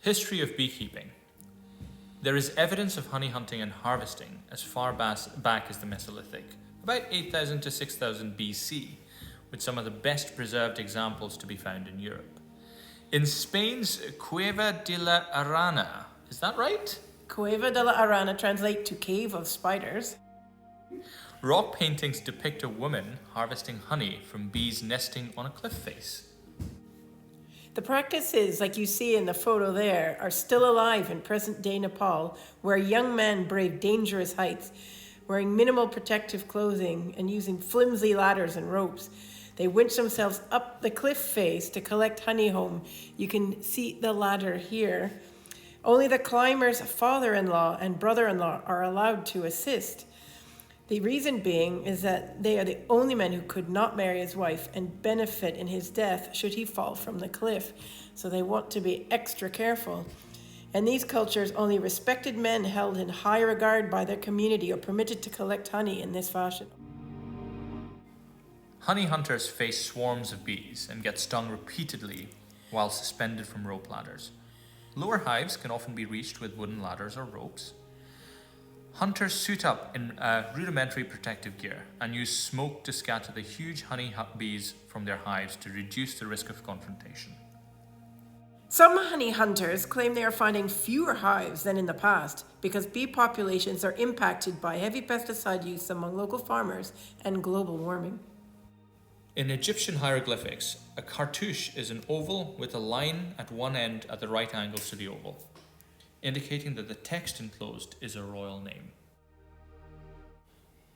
History of beekeeping. There is evidence of honey hunting and harvesting as far back as the Mesolithic, about 8000 to 6000 BC, with some of the best preserved examples to be found in Europe. In Spain's Cueva de la Arana, is that right? Cueva de la Arana translate to cave of spiders. Rock paintings depict a woman harvesting honey from bees nesting on a cliff face. The practices, like you see in the photo there, are still alive in present-day Nepal, where young men brave dangerous heights, wearing minimal protective clothing and using flimsy ladders and ropes. They winch themselves up the cliff face to collect honey home. You can see the ladder here. Only the climber's father-in-law and brother-in-law are allowed to assist. The reason being is that they are the only men who could not marry his wife and benefit in his death should he fall from the cliff. So they want to be extra careful. In these cultures, only respected men held in high regard by their community are permitted to collect honey in this fashion. Honey hunters face swarms of bees and get stung repeatedly while suspended from rope ladders. Lower hives can often be reached with wooden ladders or ropes. Hunters suit up in rudimentary protective gear and use smoke to scatter the huge honey bees from their hives to reduce the risk of confrontation. Some honey hunters claim they are finding fewer hives than in the past because bee populations are impacted by heavy pesticide use among local farmers and global warming. In Egyptian hieroglyphics, a cartouche is an oval with a line at one end at the right angles to the oval, indicating that the text enclosed is a royal name.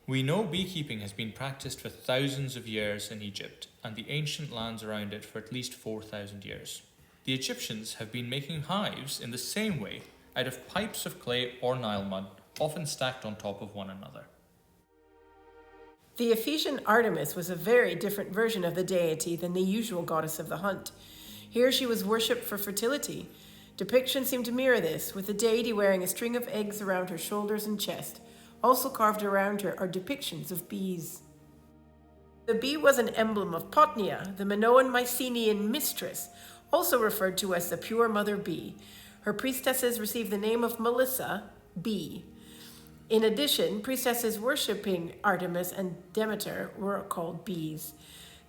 We know beekeeping has been practiced for thousands of years in Egypt and the ancient lands around it for at least 4,000 years. The Egyptians have been making hives in the same way, out of pipes of clay or Nile mud, often stacked on top of one another. The Ephesian Artemis was a very different version of the deity than the usual goddess of the hunt. Here she was worshipped for fertility. Depictions seem to mirror this, with the deity wearing a string of eggs around her shoulders and chest. Also carved around her are depictions of bees. The bee was an emblem of Potnia, the Minoan Mycenaean mistress, also referred to as the pure mother bee. Her priestesses received the name of Melissa, bee. In addition, priestesses worshipping Artemis and Demeter were called bees.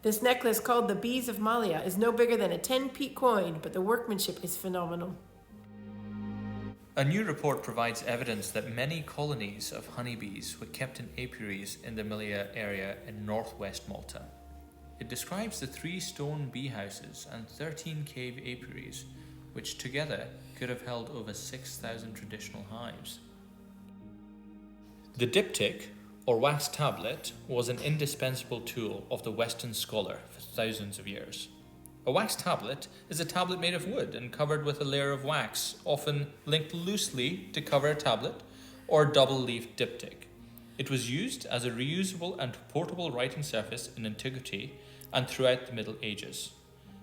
This necklace, called the Bees of Malia, is no bigger than a 10p coin, but the workmanship is phenomenal. A new report provides evidence that many colonies of honeybees were kept in apiaries in the Malia area in northwest Malta. It describes the 3 stone bee houses and 13 cave apiaries, which together could have held over 6,000 traditional hives. The diptych, or wax tablet, was an indispensable tool of the Western scholar for thousands of years. A wax tablet is a tablet made of wood and covered with a layer of wax, often linked loosely to cover a tablet or a double-leafed diptych. It was used as a reusable and portable writing surface in antiquity and throughout the Middle Ages.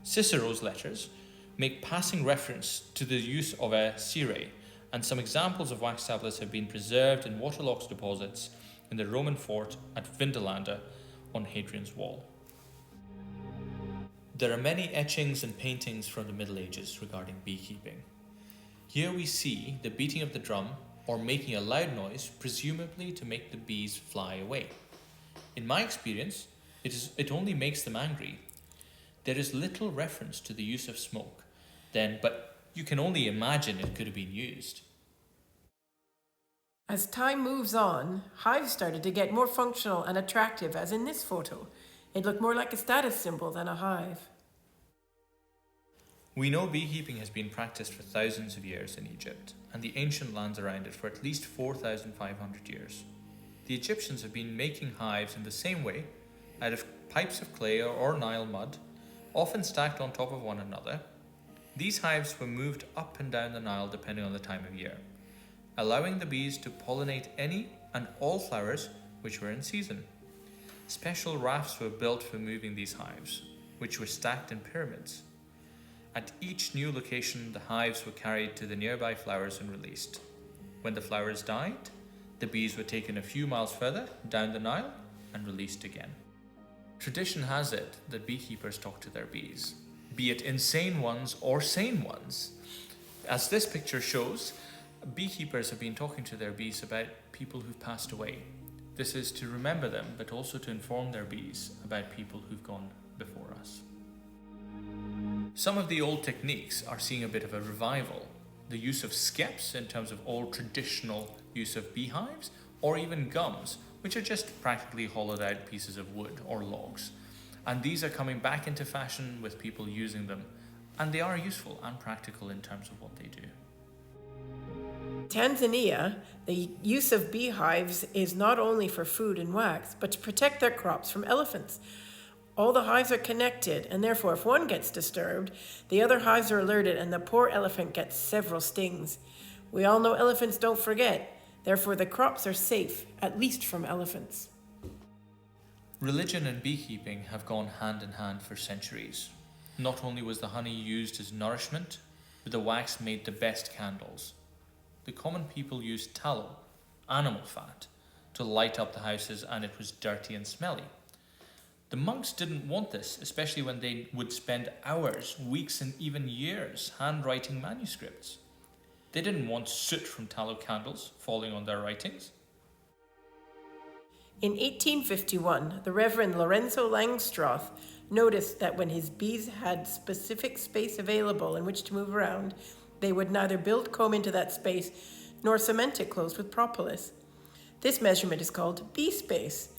Cicero's letters make passing reference to the use of a cire, and some examples of wax tablets have been preserved in waterlogged deposits in the Roman fort at Vindolanda on Hadrian's Wall. There are many etchings and paintings from the Middle Ages regarding beekeeping. Here we see the beating of the drum or making a loud noise, presumably to make the bees fly away. In my experience, it only makes them angry. There is little reference to the use of smoke then, but you can only imagine it could have been used. As time moves on, hives started to get more functional and attractive, as in this photo. It looked more like a status symbol than a hive. We know beekeeping has been practiced for thousands of years in Egypt and the ancient lands around it for at least 4,500 years. The Egyptians have been making hives in the same way, out of pipes of clay or Nile mud, often stacked on top of one another. These hives were moved up and down the Nile depending on the time of year, allowing the bees to pollinate any and all flowers which were in season. Special rafts were built for moving these hives, which were stacked in pyramids. At each new location, the hives were carried to the nearby flowers and released. When the flowers died, the bees were taken a few miles further down the Nile and released again. Tradition has it that beekeepers talk to their bees, be it insane ones or sane ones. As this picture shows, beekeepers have been talking to their bees about people who've passed away. This is to remember them, but also to inform their bees about people who've gone before us. Some of the old techniques are seeing a bit of a revival. The use of skeps in terms of old traditional use of beehives, or even gums, which are just practically hollowed out pieces of wood or logs. And these are coming back into fashion with people using them, and they are useful and practical in terms of what they do. Tanzania, the use of beehives is not only for food and wax, but to protect their crops from elephants. All the hives are connected, and therefore if one gets disturbed, the other hives are alerted and the poor elephant gets several stings. We all know elephants don't forget, therefore the crops are safe, at least from elephants. Religion and beekeeping have gone hand in hand for centuries. Not only was the honey used as nourishment, but the wax made the best candles. The common people used tallow, animal fat, to light up the houses, and it was dirty and smelly. The monks didn't want this, especially when they would spend hours, weeks, and even years handwriting manuscripts. They didn't want soot from tallow candles falling on their writings. In 1851, the Reverend Lorenzo Langstroth noticed that when his bees had specific space available in which to move around, they would neither build comb into that space nor cement it closed with propolis. This measurement is called bee space.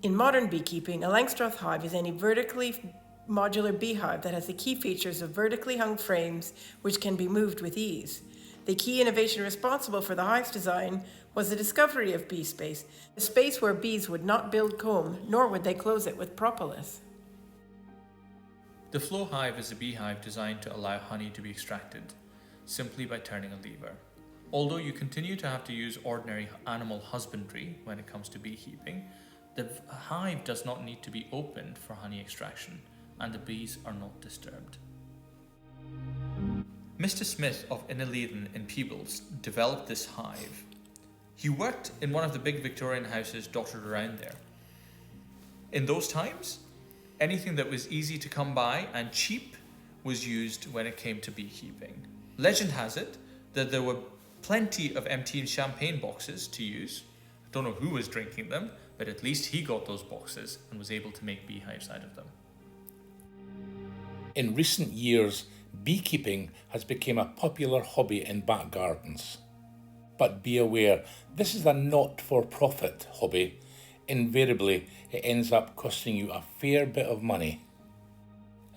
In modern beekeeping, a Langstroth hive is any vertically modular beehive that has the key features of vertically hung frames which can be moved with ease. The key innovation responsible for the hive's design was the discovery of bee space, a space where bees would not build comb, nor would they close it with propolis. The flow hive is a beehive designed to allow honey to be extracted simply by turning a lever. Although you continue to have to use ordinary animal husbandry when it comes to beekeeping, the hive does not need to be opened for honey extraction, and the bees are not disturbed. Mr. Smith of Innerleithen in Peebles developed this hive. He worked in one of the big Victorian houses dotted around there. In those times, anything that was easy to come by and cheap was used when it came to beekeeping. Legend has it that there were plenty of empty champagne boxes to use. I don't know who was drinking them, but at least he got those boxes and was able to make beehives out of them. In recent years, beekeeping has become a popular hobby in back gardens. But be aware, this is a not-for-profit hobby. Invariably, it ends up costing you a fair bit of money.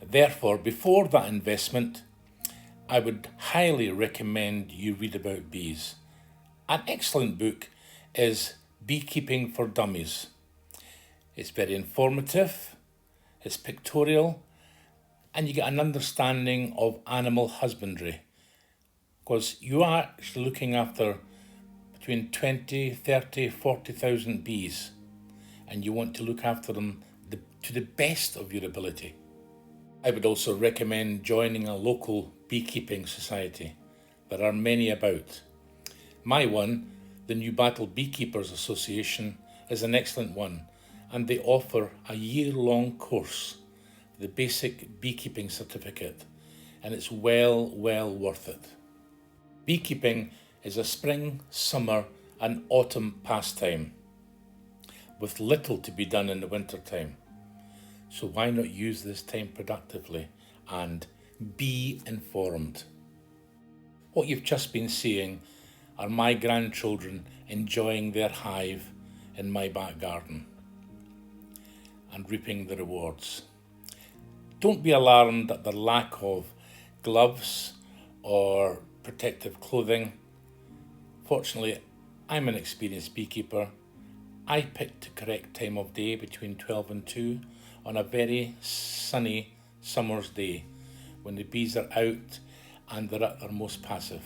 Therefore, before that investment, I would highly recommend you read about bees. An excellent book is Beekeeping for Dummies. It's very informative, it's pictorial, and you get an understanding of animal husbandry, because you are actually looking after between 20, 30, 40,000 bees, and you want to look after them to the best of your ability. I would also recommend joining a local beekeeping society. There are many about. My one, the New Battle Beekeepers Association, is an excellent one, and they offer a year-long course, the basic beekeeping certificate, and it's well worth it. Beekeeping is a spring, summer and autumn pastime, with little to be done in the winter time. So why not use this time productively and be informed? What you've just been seeing are my grandchildren enjoying their hive in my back garden and reaping the rewards. Don't be alarmed at the lack of gloves or protective clothing. Fortunately, I'm an experienced beekeeper. I picked the correct time of day between 12 and 2 on a very sunny summer's day when the bees are out and they're at their most passive.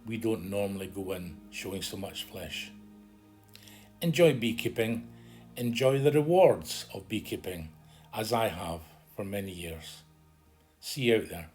We don't normally go in showing so much flesh. Enjoy beekeeping. Enjoy the rewards of beekeeping, as I have for many years. See you out there.